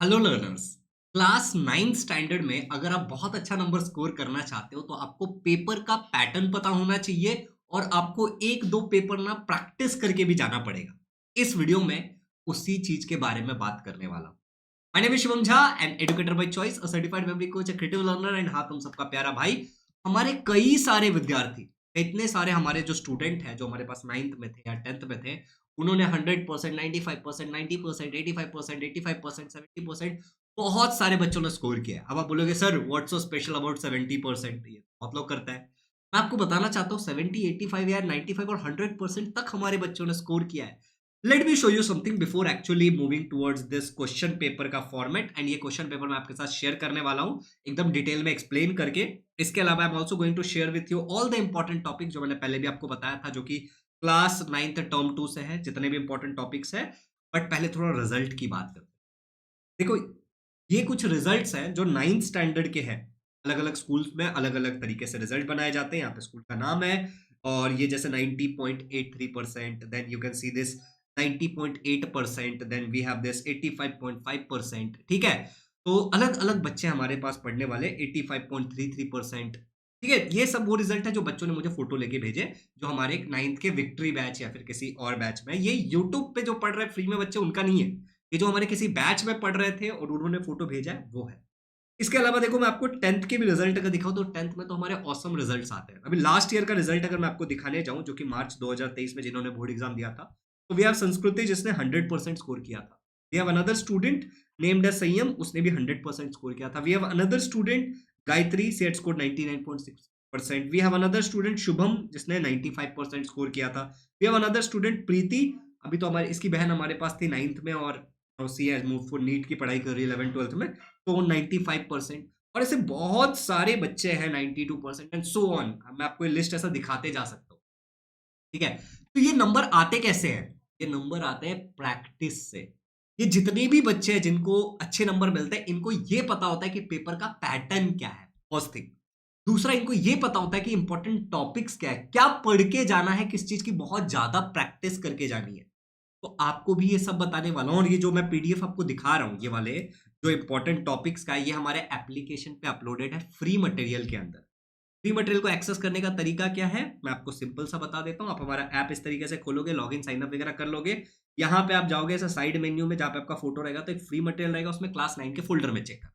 Hello learners. Class 9 standard में अगर आप बहुत अच्छा नंबर स्कोर करना चाहते हो तो आपको पेपर का पैटर्न पता होना चाहिए और आपको एक दो पेपर ना प्रैक्टिस करके भी जाना पड़ेगा। इस वीडियो में उसी चीज के बारे में बात करने वाला हूं। My name is Shivam Jha, an educator by choice, a certified memory coach, a creative learner and हाँ तुम सबका प्यारा भाई। हमारे कई सारे विद्यार्थी, इतने सारे हमारे जो स्टूडेंट हैं जो हमारे पास 9th में थे या 10th में थे, उन्होंने 100%, 95%, 90%, 85%, 85%, 70%, बहुत सारे बच्चों ने स्कोर किया है। अब आप बोलोगे sir what's so special about 70%? ये बहुत लोग करता है। मैं आपको बताना चाहता हूँ 70, 85 या 95 और 100% तक हमारे बच्चों ने स्कोर किया है। Let me show you something before actually moving towards this question paper का फॉर्मेट। एंड ये क्वेश्चन पेपर मैं आपके साथ शेयर करने वाला हूँ एकदम डिटेल में एक्सप्लेन करके। इसके अलावा I am also going to share with you all the important topic जो मैंने पहले भी आपको बताया था, जो कि क्लास 9th टर्म 2 से है, जितने भी इंपॉर्टेंट टॉपिक्स है। बट पहले थोड़ा रिजल्ट की बात करते हैं। देखो, ये कुछ रिजल्ट्स हैं जो 9th स्टैंडर्ड के हैं। अलग-अलग स्कूल्स में अलग-अलग तरीके से रिजल्ट बनाए जाते हैं। यहाँ पे स्कूल का नाम है और ये जैसे 90.83%, then you can see this 90.8%, then we have this 85.5%। ठीक है? तो अलग-अलग बच्चे हमारे पास पढ़ने वाले 85.33%। ठीक है? ये सब वो रिजल्ट है जो बच्चों ने मुझे फ़ोटो लेके भेजे, जो हमारे 9th के विक्ट्री बैच या फिर किसी और बैच में। ये यूट्यूब पे जो पढ़ रहे हैं फ्री में बच्चे, उनका नहीं है। ये जो हमारे किसी बैच में पढ़ रहे थे और उन्होंने फ़ोटो भेजा है, वो है। इसके अलावा देखो, मैं आपको 10th के भी रिज़ल्ट अगर दिखाऊँ तो 10th में तो हमारे ऑसम रिज़ल्ट्स आते हैं। अभी लास्ट ईयर का रिज़ल्ट अगर मैं आपको दिखाने जाऊँ, जो कि मार्च 2023 में जिन्होंने बोर्ड एग्ज़ाम दिया था, तो वी हैव संस्कृति जिसने 100% स्कोर किया था। We have another student named as Sanyam, उसने भी 100% स्कोर किया था। We have another student Gayatri, she had scored 99.6%। We have another student Shubham जिसने 95% स्कोर किया था। We have another student Preeti, अभी तो हमारी इसकी बहन हमारे पास थी 9th में और सी हैज़ मूव्ड फॉर नीट की पढ़ाई कर रही है 11th-12th में, तो 95%। और ऐसे बहुत सारे बच्चे हैं 92% एंड सो ऑन। मैं आपको ये लिस्ट ऐसा दिखाते जा सकता हूँ। ठीक है? तो ये नंबर आते कैसे हैं? ये नंबर आते हैं प्रैक्टिस से। ये जितने भी बच्चे हैं जिनको अच्छे नंबर मिलते हैं, इनको ये पता होता है कि पेपर का पैटर्न क्या है, फर्स्ट थिंग। दूसरा, इनको ये पता होता है कि इंपॉर्टेंट टॉपिक्स क्या है, क्या पढ़ के जाना है, किस चीज की बहुत ज्यादा प्रैक्टिस करके जानी है। तो आपको भी ये सब बताने वाला हूँ और ये जो मैं पीडीएफ आपको दिखा रहा हूँ, ये वाले जो इंपॉर्टेंट टॉपिक्स का है, ये हमारे एप्लीकेशन पे अपलोडेड है फ्री मटेरियल के अंदर। फ्री मटेरियल को एक्सेस करने का तरीका क्या है, मैं आपको सिंपल सा बता देता हूँ। आप हमारा ऐप इस तरीके से खोलोगे, लॉगिन साइन अप वगैरह कर लोगे। यहाँ पे आप जाओगे ऐसा साइड मेन्यू में, जहाँ पे आपका फोटो रहेगा तो एक फ्री मटेरियल रहेगा, उसमें क्लास 9 के फोल्डर में चेक कर।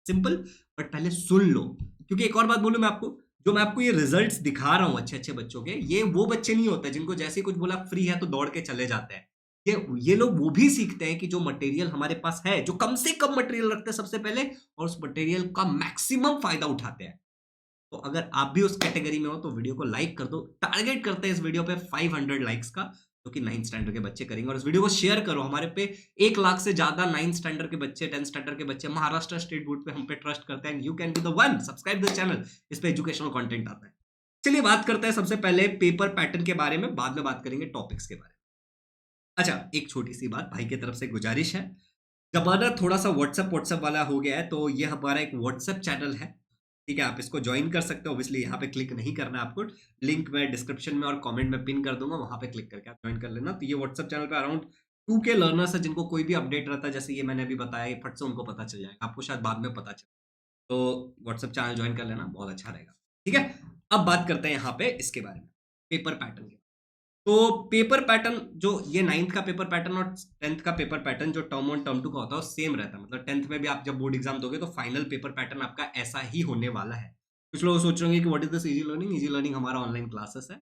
सिंपल। बट पहले सुन लो, क्योंकि एक और बात बोलूं मैं आपको, जो मैं आपको ये रिजल्ट्स दिखा रहा हूँ अच्छे अच्छे बच्चों के, ये वो बच्चे नहीं होते जिनको जैसे ही कुछ बोला फ्री है तो दौड़ के चले जाते हैं। ये लोग वो भी सीखते हैं कि जो मटेरियल हमारे पास है, जो कम से कम मटेरियल रखते हैं सबसे पहले, और उस मटेरियल का मैक्सिमम फायदा उठाते हैं। तो अगर आप भी उस कैटेगरी में हो तो वीडियो को लाइक कर दो। टारगेट करते हैं इस वीडियो पे 500 लाइक्स का, जो कि 9th स्टैंडर्ड के बच्चे करेंगे। और इस वीडियो को शेयर करो। हमारे पे 1 लाख से ज्यादा 9th स्टैंडर्ड के बच्चे, 10th स्टैंडर्ड के बच्चे महाराष्ट्र स्टेट बोर्ड पे हम पे ट्रस्ट करते हैं। You can be the one, subscribe the channel. इस पे एजुकेशनल कंटेंट आता है। चलिए बात करते हैं सबसे पहले पेपर पैटर्न के बारे में, बाद में बात करेंगे टॉपिक्स के बारे में। अच्छा, एक छोटी सी बात भाई की तरफ से गुजारिश है। जमाना थोड़ा सा व्हाट्सएप वाला हो गया है, तो ये हमारा एक व्हाट्सएप चैनल है। ठीक है? आप इसको जॉइन कर सकते हो। ऑब्वियसली यहाँ पे क्लिक नहीं करना है आपको। लिंक मैं डिस्क्रिप्शन में और कमेंट में पिन कर दूंगा, वहां पे क्लिक करके आप जॉइन कर लेना। तो ये व्हाट्सएप चैनल पे अराउंड 2K लर्नर्स है, जिनको कोई भी अपडेट रहता है, जैसे ये मैंने अभी बताया, ये फट से उनको पता चल जाएगा। आपको शायद बाद में पता चले, तो व्हाट्सएप चैनल ज्वाइन कर लेना, बहुत अच्छा रहेगा। ठीक है? अब बात करते हैं यहाँ पे इसके बारे में, पेपर पैटर्न के। तो पेपर पैटर्न जो ये 9th का पेपर पैटर्न और 10th का पेपर पैटर्न जो टर्म 1 टर्म 2 का होता है वो सेम रहता है। मतलब 10th में भी आप जब बोर्ड एग्जाम दोगे तो फाइनल पेपर पैटर्न आपका ऐसा ही होने वाला है। कुछ लोग सोच रहे होंगे कि what is this easy learning. Easy learning हमारा ऑनलाइन क्लासेस है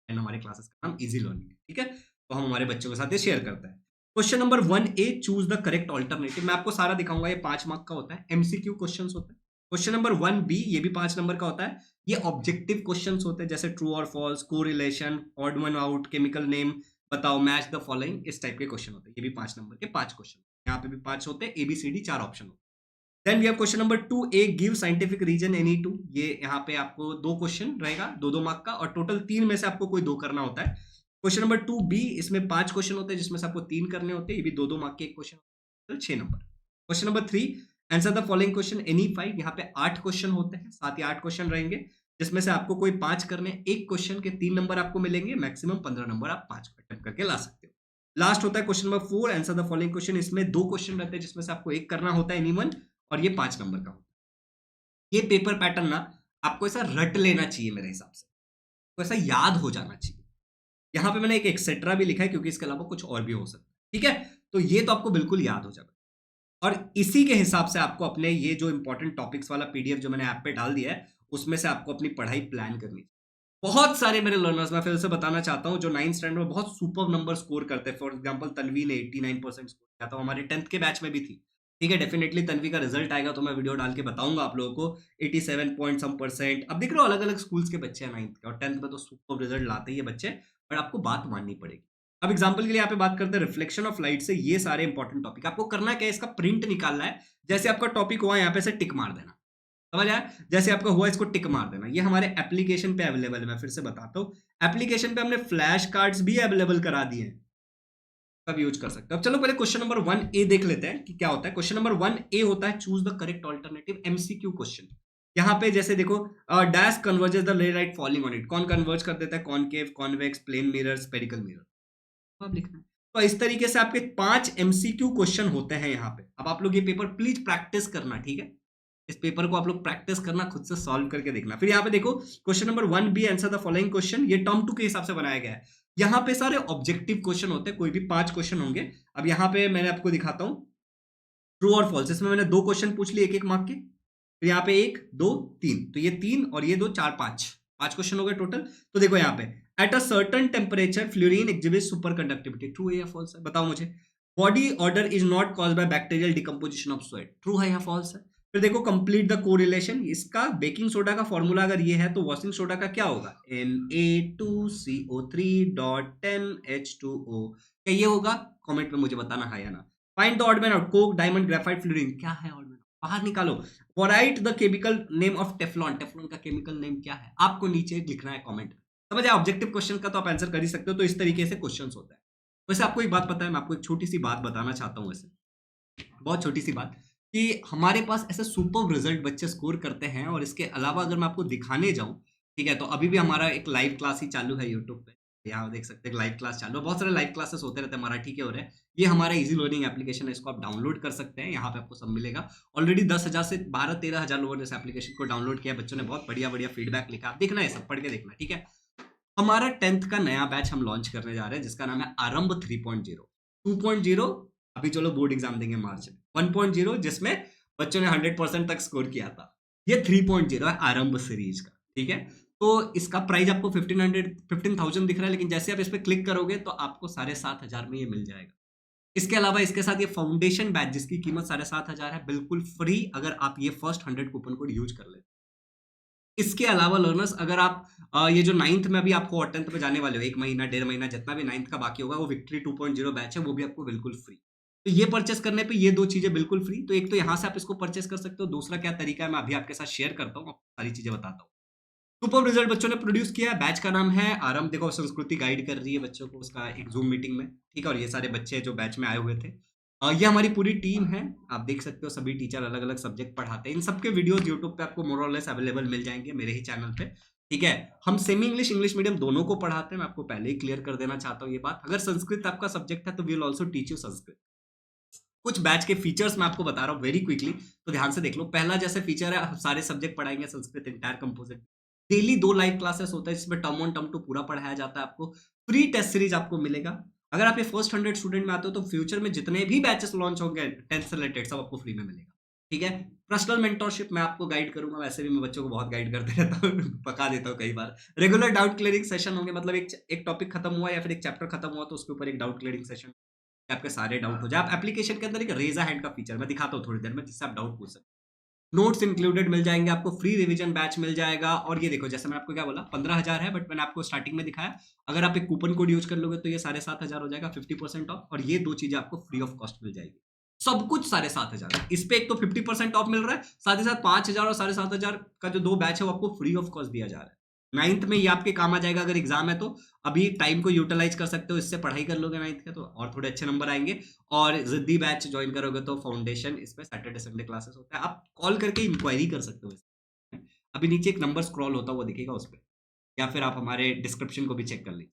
एंड हमारे क्लासेस का नाम इजी लर्निंग है। ठीक है? तो हम हमारे बच्चों के साथ ये शेयर करते हैं। Question number 1A, choose the correct alternative. मैं आपको सारा दिखाऊंगा। ये 5 मार्क का होता है, एमसीक्यू क्वेश्चन होता है। क्वेश्चन नंबर 1B, ये भी 5 नंबर का होता है। ये ऑब्जेक्टिव क्वेश्चंस होते हैं, जैसे ट्रू और false, correlation, odd one out, chemical name बताओ, मैच द फॉलोइंग, इस टाइप के क्वेश्चन होते हैं। ये भी 5 नंबर के 5 क्वेश्चन। यहाँ पे भी 5 होते हैं, ABCD 4 ऑप्शन होते हैं। Then we have question number 2A, give scientific reason any two. ये यहाँ पे आपको 2 क्वेश्चन रहेगा, 2-2 मार्क का, और टोटल 3 में से आपको कोई 2 करना होता है। क्वेश्चन नंबर 2B, इसमें 5 क्वेश्चन होते हैं, जिसमें से आपको 3 करने होते हैं। ये भी 2-2 मार्क के एक question, 6 number. Question number 3, answer the following question any 5। यहाँ पे 8 क्वेश्चन होते हैं, 7 या 8 क्वेश्चन रहेंगे, जिसमें से आपको कोई 5 करने। एक क्वेश्चन के 3 नंबर आपको मिलेंगे, मैक्सिमम 15 नंबर आप 5 को अटेम्प्ट करके ला सकते हो। लास्ट होता है question number 4, answer the following question. इसमें 2 क्वेश्चन रहते हैं जिसमें से आपको एक करना होता है एनीवन, और ये 5 नंबर का होता है। ये पेपर पैटर्न ना आपको ऐसा रट लेना चाहिए मेरे हिसाब से, तो ऐसा याद हो जाना चाहिए। यहाँ पे मैंने एक एक्सेट्रा भी लिखा है क्योंकि इसके अलावा कुछ और भी हो सकता है, ठीक है? तो ये तो आपको बिल्कुल याद हो जाएगा, और इसी के हिसाब से आपको अपने ये जो इंपॉर्टेंट टॉपिक्स वाला पीडीएफ जो मैंने ऐप पे डाल दिया है, उसमें से आपको अपनी पढ़ाई प्लान करनी है। बहुत सारे मेरे लर्नर्स, मैं फिर से बताना चाहता हूँ, जो 9th स्टैंडर्ड में बहुत सुपर नंबर स्कोर करते हैं। फॉर एग्जांपल तन्वी ने 89% स्कोर किया था, वो हमारे 10th के बैच में भी थी। ठीक है, डेफिनेटली तन्वी का रिजल्ट आएगा तो मैं वीडियो डाल के बताऊंगा आप लोगों को। 87 पॉइंट सम परसेंट। अब देख रहे हो अलग अलग स्कूल्स के बच्चे हैं 9th के, और 10th में तो सुपर रिजल्ट लाते ही है बच्चे, बट आपको बात माननी पड़ेगी। अब एग्जाम्पल के लिए यहाँ पे बात करते हैं रिफ्लेक्शन ऑफ लाइट से। ये सारे इंपॉर्टेंट टॉपिक आपको करना क्या है, इसका प्रिंट निकालना है। जैसे आपका टॉपिक हुआ यहाँ पे से टिक मार देना, समझ आया? जैसे आपका हुआ इसको टिक मार देना। ये हमारे एप्लीकेशन पे अवेलेबल है, मैं फिर से बताता हूँ। एप्लीकेशन पे हमने फ्लैश कार्ड्स भी अवेलेबल करा दिए हैं, सब यूज कर सकते हो। अब चलो पहले क्वेश्चन नंबर 1A देख लेते हैं कि क्या होता है। क्वेश्चन नंबर 1A होता है choose the correct alternative, MCQ question. यहाँ पे जैसे देखो, dash converges the ray light falling on it. कौन कन्वर्ज कर देता है? Concave, convex, plane mirror, spherical mirror. अब लिखना है। तो इस तरीके से आपके 5 एमसीक्यू क्वेश्चन होते हैं यहाँ पे। अब आप लोग ये पेपर प्लीज प्रैक्टिस करना, ठीक है? इस पेपर को आप लोग प्रैक्टिस करना, खुद से सॉल्व करके देखना। फिर यहाँ पे देखो question number 1B, answer the following question. ये टर्म 2 के हिसाब से बनाया गया है। यहाँ पे सारे ऑब्जेक्टिव क्वेश्चन होते हैं, कोई भी 5 क्वेश्चन होंगे। अब यहाँ पे मैंने आपको दिखाता हूँ ट्रू और फॉल्स। इसमें मैंने 2 क्वेश्चन पूछ लिए 1-1 मार्क के। फिर यहाँ पे 1 2 3, तो ये 3 और ये 2 4 5 क्वेश्चन हो गए टोटल। तो देखो यहाँ पे at a certain temperature fluorine exhibits super conductivity. True है या फॉल्स है? बताओ मुझे। Body order is not cause by bacterial decomposition of sweat. True है या फॉल्स है? फिर देखो कंप्लीट द कोरिलेशन। इसका बेकिंग सोडा का फॉर्मूला अगर ये है तो वॉशिंग सोडा का क्या होगा? Na2CO3.10H2O। क्या ये होगा? कमेंट में मुझे बताना है या ना। Find the odd man out. Coke, diamond, graphite, fluorine. क्या है ऑड मैन? बाहर निकालो। Right the chemical name of Teflon. Teflon का केमिकल नेम क्या है? आपको नीचे लिखना है कमेंट। समझ आया? ऑब्जेक्टिव क्वेश्चन का तो आप आंसर कर ही सकते हो। तो इस तरीके से क्वेश्चंस होता है। वैसे आपको एक बात पता है, मैं आपको एक छोटी सी बात बताना चाहता हूँ, वैसे बहुत छोटी सी बात, कि हमारे पास ऐसे सुपर रिजल्ट बच्चे स्कोर करते हैं। और इसके अलावा अगर मैं आपको दिखाने जाऊं, ठीक है, तो अभी भी हमारा एक लाइव क्लास ही चालू है यूट्यूब पे। यहाँ देख सकते हैं लाइव क्लास चालू है, बहुत सारे लाइव क्लासेस होते रहते हैं, मराठी के हो रहे हैं। ये हमारा इजी लर्निंग एप्लीकेशन है, इसको आप डाउनलोड कर सकते हैं। यहाँ पे आपको सब मिलेगा। ऑलरेडी 10,000 से 12-13,000 लोगों ने इस एप्लीकेशन को डाउनलोड किया। बच्चों ने बहुत बढ़िया बढ़िया फीडबैक लिखा। आप देखना है, सब पढ़ के देखना, ठीक है? हमारा 10th का नया बैच हम लॉन्च करने जा रहे हैं जिसका नाम है आरंभ 3.0। 2.0 अभी चलो बोर्ड एग्जाम देंगे मार्च में। 1.0 जिसमें बच्चों ने 100% तक स्कोर किया था। ये 3.0 है आरंभ सीरीज का, ठीक है? तो इसका प्राइस आपको 15,000 दिख रहा है, लेकिन जैसे आप इस पर क्लिक करोगे तो आपको 7,500 में ये मिल जाएगा। इसके अलावा इसके साथ ये फाउंडेशन बैच जिसकी कीमत 7,500 है, बिल्कुल फ्री, अगर आप ये फर्स्ट 100 कूपन कोड यूज कर ले। इसके अलावा लर्नर्स, अगर आप ये जो 9th में अभी आपको और 10th में जाने वाले हो, 1 महीना 1.5 महीना जितना भी 9th का बाकी होगा, वो विक्ट्री 2.0 बैच है, वो भी आपको बिल्कुल फ्री। तो ये परचेस करने पे ये 2 चीजें बिल्कुल फ्री। तो एक तो यहाँ से आप इसको परचेस कर सकते हो, दूसरा क्या तरीका है मैं अभी आपके साथ शेयर करता हूँ, आपको सारी चीजें बताता हूँ। सुपर रिजल्ट बच्चों ने प्रोड्यूस किया है, बैच का नाम है आरंभ। देखो संस्कृति गाइड कर रही है बच्चों को उसका एक जूम मीटिंग में, ठीक है? और ये सारे बच्चे जो बैच में आए हुए थे, ये हमारी पूरी टीम है। आप देख सकते हो सभी टीचर अलग अलग सब्जेक्ट पढ़ाते हैं। इन सबके वीडियोस यूट्यूब पे आपको मोर और लेस अवेलेबल मिल जाएंगे मेरे ही चैनल पे, ठीक है? हम सेमी इंग्लिश इंग्लिश मीडियम दोनों को पढ़ाते हैं। मैं आपको पहले ही क्लियर कर देना चाहता हूँ ये बात। अगर संस्कृत आपका सब्जेक्ट है तो we will also teach you Sanskrit. कुछ बैच के फीचर्स मैं आपको बता रहा हूँ वेरी क्विकली, तो ध्यान से देख लो। पहला जैसे फीचर है, सारे सब्जेक्ट पढ़ाएंगे Sanskrit entire composite. Daily 2 live classes होता है जिसमें टर्म 1 टर्म 2 पूरा पढ़ाया जाता है। आपको फ्री टेस्ट सीरीज आपको मिलेगा। अगर आप ये फर्स्ट 100 स्टूडेंट में आते हो तो फ्यूचर में जितने भी बैचेस लॉन्च होंगे 10th से रिलेटेड, सब आपको फ्री में मिलेगा, ठीक है? पर्सनल मेंटरशिप मैं आपको गाइड करूंगा। वैसे भी मैं बच्चों को बहुत गाइड करते रहता हूँ पका देता हूँ कई बार। रेगुलर डाउट क्लियरिंग सेशन होंगे, मतलब एक टॉपिक खत्म हुआ या फिर एक चैप्टर खत्म हुआ तो उसके ऊपर एक डाउट क्लियरिंग सेशन, आपके सारे डाउट हो जाए। आप एप्लीकेशन के अंदर एक रेज हैंड का फीचर मैं दिखाता हूँ थोड़ी देर में, जिससे आप डाउट पूछ सकते हैं। नोट्स इंक्लूडेड मिल जाएंगे आपको, फ्री रिवीजन बैच मिल जाएगा। और ये देखो जैसे मैं आपको क्या बोला, 15,000 है, बट मैंने आपको स्टार्टिंग में दिखाया अगर आप एक कूपन कोड यूज कर लोगे तो ये 7,500 हो जाएगा, 50% ऑफ। और ये 2 चीजें आपको फ्री ऑफ कॉस्ट मिल जाएगी। सब कुछ 7,500। इस पे एक तो 50% ऑफ मिल रहा है, साथ ही साथ 5,000 और 7,500 का जो 2 बैच है वो आपको फ्री ऑफ कॉस्ट दिया जा रहा है। 9th में ये आपके काम आ जाएगा अगर एग्जाम है तो। अभी टाइम को यूटिलाइज कर सकते हो, इससे पढ़ाई कर लोगे 9th के तो और थोड़े अच्छे नंबर आएंगे। और जिद्दी बैच ज्वाइन करोगे तो फाउंडेशन, इसमें सैटरडे संडे क्लासेस होता है। आप कॉल करके इंक्वायरी कर सकते हो इसमें। अभी नीचे एक नंबर स्क्रॉल होता है वो दिखेगा उस पर, या फिर आप हमारे डिस्क्रिप्शन को भी चेक कर लीजिए।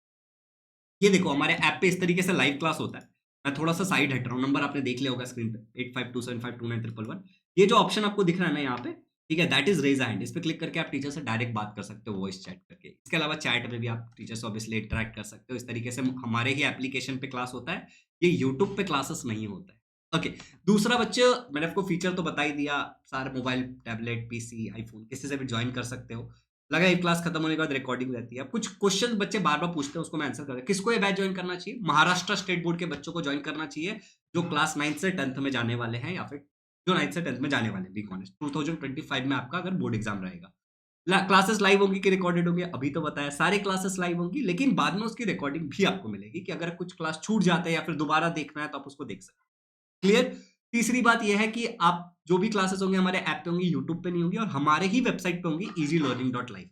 ये देखो हमारे ऐप पे इस तरीके से लाइव क्लास होता है। मैं थोड़ा-सा साइड हट रहा हूँ, नंबर आपने देख लिया होगा स्क्रीन पे 8527529111। ये जो ऑप्शन आपको दिख रहा है ना यहाँ पे, ठीक है? That is raise hand. इस पे क्लिक करके आप टीचर से डायरेक्ट बात कर सकते हो वॉइस चैट करके। इसके अलावा चैट में भी आप टीचर से ऑब्वियसली इंटरैक्ट कर सकते हो। इस तरीके से हमारे ही एप्लीकेशन पे क्लास होता है। ये यूट्यूब पे क्लासेस नहीं होता है। ओके, दूसरा बच्चे मैंने आपको फीचर तो बता ही दिया। सारे मोबाइल, टैबलेट, पीसी, आईफ़ोन किसी से भी जॉइन कर सकते हो। लगा ये क्लास खत्म होने के बाद रिकॉर्डिंग रहती है। अब कुछ क्वेश्चन बच्चे बार-बार पूछते हैं, उसको मैं आंसर कर किसको ये बैच जॉइन करना चाहिए? महाराष्ट्र स्टेट बोर्ड के बच्चों को जॉइन करना चाहिए, जो क्लास 9th से 10th में जाने वाले हैं या फिर जो 9th से 10th में जाने वाले हैं, बी ऑनेस्ट। 2025 में आपका अगर बोर्ड एग्जाम रहेगा। क्लासेस लाइव होंगी कि रिकॉर्डेड होंगी? अभी तो बताया सारी क्लासेस लाइव होंगी, लेकिन बाद में उसकी रिकॉर्डिंग भी आपको मिलेगी कि अगर कुछ क्लास छूट जाता है या फिर दोबारा देखना है तो आप उसको देख सकते हैं। क्लियर? तीसरी बात ये है कि आप जो भी क्लासेस होंगे हमारे ऐप पे होंगी, यूट्यूब पे नहीं होंगी और हमारे ही वेबसाइट पे होंगी easylearning.live।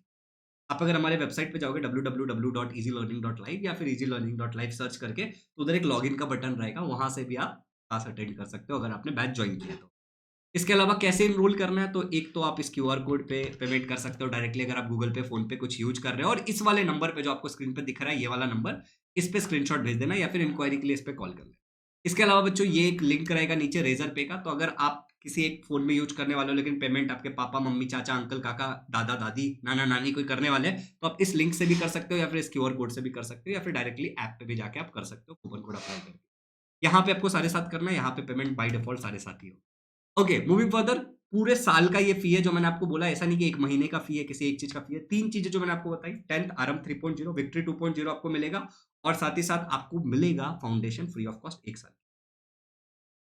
आप अगर हमारे वेबसाइट पे जाओगे www.easylearning.live या फिर easylearning.live सर्च करके, तो उधर एक लॉगिन का बटन रहेगा, वहाँ से भी आप क्लास अटेंड कर सकते हो अगर आपने बैच जॉइन किया है तो। इसके अलावा कैसे एनरोल करना है, तो एक तो आप इस क्यूआर कोड पे पेमेंट कर सकते हो डायरेक्टली अगर आप गूगल पे, फ़ोन पे कुछ यूज़ कर रहे हो और इस वाले नंबर पे जो आपको स्क्रीन पे दिख रहा है, ये वाला नंबर, इस पे स्क्रीनशॉट भेज देना या फिर इंक्वायरी के लिए इस पे कॉल कर लेना। इसके अलावा बच्चों ये एक लिंक रहेगा नीचे रेज़र पे का, तो अगर आप किसी एक फ़ोन में यूज़ करने वाले हो लेकिन पेमेंट आपके पापा, मम्मी, चाचा, अंकल, काका, दादा, दादी, नाना, नानी कोई करने वाले हैं, तो आप इस लिंक से भी कर सकते हो या फिर इस क्यूआर कोड से भी कर सकते हो या फिर डायरेक्टली ऐप पे भी जाके आप कर सकते हो कूपन कोड अप्लाई करके। यहाँ पे आपको सारे साथ करना है, यहाँ पे पेमेंट बाय डिफ़ॉल्ट सारे साथ ही हो। ओके, मूविंग फर्दर, पूरे साल का ये फ़ी है जो मैंने आपको बोला, ऐसा नहीं कि 1 महीने का फ़ी है, किसी एक चीज़ का फ़ी है। 3 चीज़ें जो मैंने आपको बताई, 10th आरंभ 3.0, विक्ट्री 2.0 आपको मिलेगा और साथ ही साथ आपको मिलेगा फाउंडेशन फ्री ऑफ कॉस्ट 1 साल।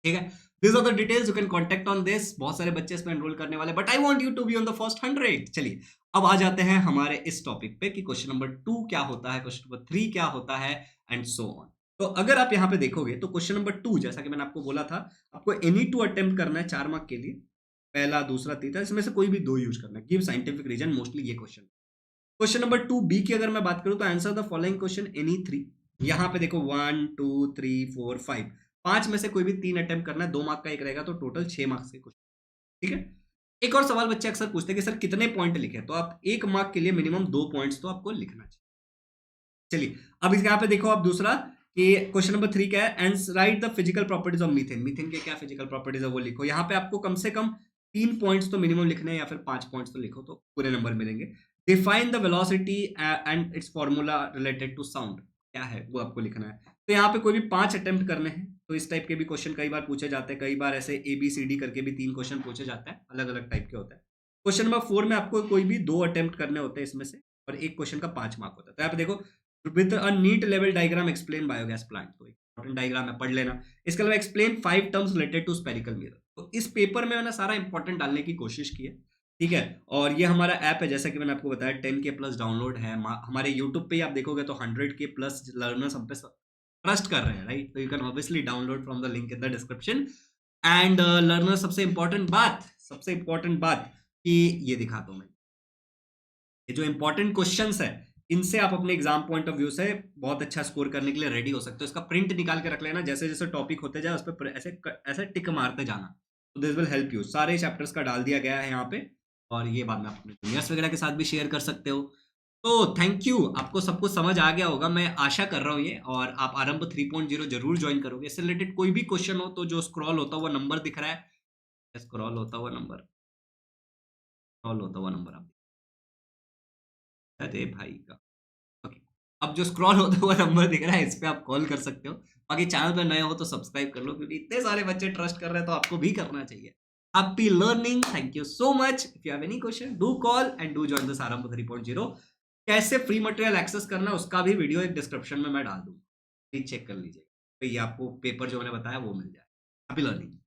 ठीक है? These are the details you can contact on this. बहुत सारे बच्चे इसमें एनरोल करने वाले हैं, but I want you to be on the first 100। चलिए, अब आ जाते हैं हमारे इस टॉपिक पे कि क्वेश्चन नंबर 2 क्या होता है, क्वेश्चन नंबर 3 क्या होता है एंड सो ऑन। तो अगर आप यहाँ पे देखोगे तो क्वेश्चन नंबर 2 जैसा कि मैंने आपको बोला था, आपको एनी 2 अटेम्प्ट करना है 4 मार्क के लिए। पहला, दूसरा, तीसरा, इसमें से कोई भी 2 यूज़ करना है। गिव साइंटिफिक रीज़न, मोस्टली ये क्वेश्चन। क्वेश्चन नंबर 2 बी की अगर मैं बात करूँ तो answer the following question any 3। यहाँ पे देखो 1, 2, 3, 4, 5, 5 में से कोई भी 3 अटेम्प्ट करना है, 2 मार्क का एक रहेगा तो टोटल 6 मार्क्स के क्वेश्चन। ठीक है? एक और सवाल बच्चे अक्सर पूछते हैं कि सर कितने पॉइंट लिखें? तो आप 1 मार्क के लिए मिनिमम 2 पॉइंट्स तो आपको लिखना चाहिए। चलिए, अब इस यहाँ पे देखो आप दूसरा कि क्वेश्चन नंबर 3 क्या है? Right the physical properties of methane. Methane के क्या फिजिकल प्रॉपर्टीज है वो लिखो। यहाँ पे आपको कम से कम 3 पॉइंट्स तो मिनिमम लिखने हैं या फिर 5 पॉइंट्स तो लिखो तो पूरे नंबर मिलेंगे। Define the velocity and its formula related to sound. क्या है वो आपको लिखना है। तो यहाँ पे कोई भी 5 अटेम्प्ट करने हैं, तो इस टाइप के भी क्वेश्चन कई बार पूछे जाते हैं। कई बार ऐसे ABCD करके भी 3 क्वेश्चन पूछे जाते हैं, अलग-अलग टाइप के होते हैं। क्वेश्चन नंबर 4 में आपको कोई भी 2 अटेम्प्ट करने होते हैं इसमें से और 1 क्वेश्चन का 5 मार्क होता है। तो यहाँ पे देखो विद अ नीट लेवल डायग्राम एक्सप्लेन बायोगैस प्लांट। तो इंपॉर्टेंट डायग्राम है, पढ़ लेना। इसके अलावा explain 5 terms related to spherical mirror. तो इस पेपर में मैंने सारा इंपॉर्टेंट डालने की कोशिश की है। ठीक है? और ये हमारा ऐप है जैसा कि मैंने आपको बताया 10K प्लस डाउनलोड है। हमारे यूट्यूब पे ही आप देखोगे तो 100K प्लस लर्नर्स हम पे ट्रस्ट कर रहे हैं, राइट? तो you can obviously download from the link in the description and learner सबसे इंपॉर्टेंट बात कि ये दिखाता हूँ मैं। ये जो इंपॉर्टेंट क्वेश्चंस है, इनसे आप अपने एग्जाम पॉइंट ऑफ व्यू से बहुत अच्छा स्कोर करने के लिए रेडी हो सकते हो। इसका प्रिंट निकाल के रख लेना, जैसे जैसे टॉपिक होते जाए उस पर ऐसे ऐसे टिक मारते जाना, तो दिस विल हेल्प यू। सारे चैप्टर्स का डाल दिया गया है यहाँ पे और ये बाद में आप अपने जूनियर्स वगैरह के साथ भी शेयर कर सकते हो। तो थैंक यू, आपको सब कुछ समझ आ गया होगा, मैं आशा कर रहा हूँ ये, और आप आरंभ 3.0 जरूर ज्वाइन करोगे। इससे रिलेटेड कोई भी क्वेश्चन हो तो जो स्क्रॉल होता हुआ नंबर दिख रहा है, स्क्रॉल होता हुआ नंबर आप, अरे भाई का, ओके, अब जो स्क्रॉल होता हुआ नंबर दिख रहा है इस पे आप कॉल कर सकते हो। बाकी चैनल पे नए हो तो सब्सक्राइब कर लो, क्योंकि इतने सारे बच्चे ट्रस्ट कर रहे हैं तो आपको भी करना चाहिए। Happy learning, thank you so much. If you have any question do call and do join this आरंभ 3.0। कैसे फ्री मटेरियल एक्सेस करना है उसका भी वीडियो एक डिस्क्रिप्शन में मैं डाल दूंगा, प्लीज चेक कर लीजिए, तो ये आपको पेपर जो मैंने बताया वो मिल जाए। Happy learning.